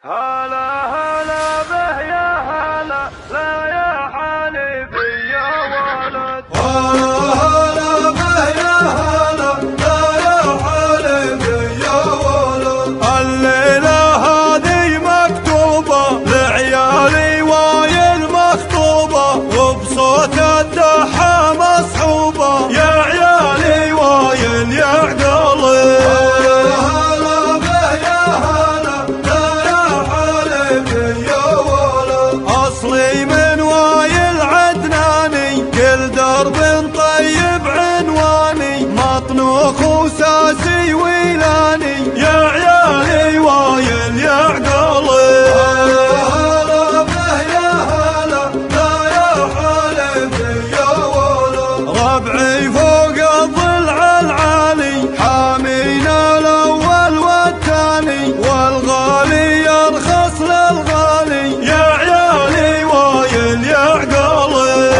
هلا هلا به يا هلا لا يا حليفي يا ولد. هلا هلا به يا هلا لا يا حليفي يا ولد. الليلة هذه مكتوبة لعيالي وايل مخطوبة وبصوت الدحى مصحوبة يا عيالي وايل يا عقلي. أصلي من وايل عدناني كل درب طيب عنواني مطنوخ وساسي ويلاني يا عيالي وايل يا عقلي. هلا به يا هلا لا يا حليفي يا ولد. ربعي فوق الضلع العالي حامينا الأول والثاني والغالي يرخص للغالي يا عيالي وايل يا عقلي.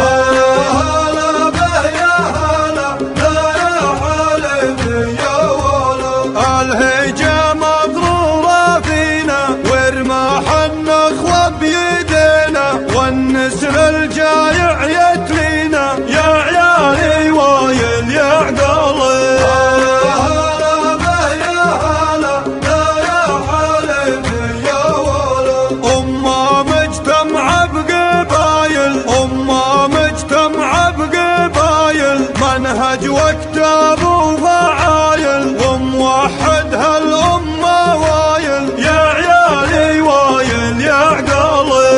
هلا به يا هلا لا يا حليفي يا ولد. الهيجة مضرورة فينا ورماح النخوة بيدينا والنسر الجايع يتلينا يا عيالي وايل يا عقلي. هلا به يا هلا لا يا حليفي يا ولد. أمة مجتمعة بقبايل أمة مجتمعة بقبايل منهج وكتاب وفعايل وموحد هالأمة وايل يا عيالي وايل يا عقلي.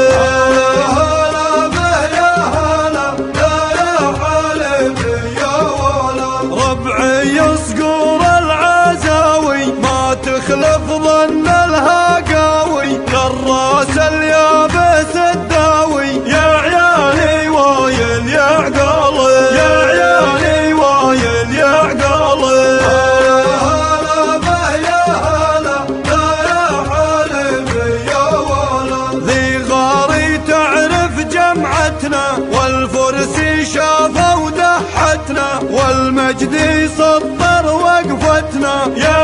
هلا به يا هلا لا يا حليفي يا ولد. ربعي يصقور العزاوي ما تخلف ظن الهقاوي للراس اليابس الداوي يا عيالي وايل يا عقلي. يا عيالي وايل يا عقلي. هلا به يا هلا لا يا حليفي يا ولد. ذي غاري تعرف جمعتنا والفرسي شافوا دحتنا والمجدي سطر وقفتنا يا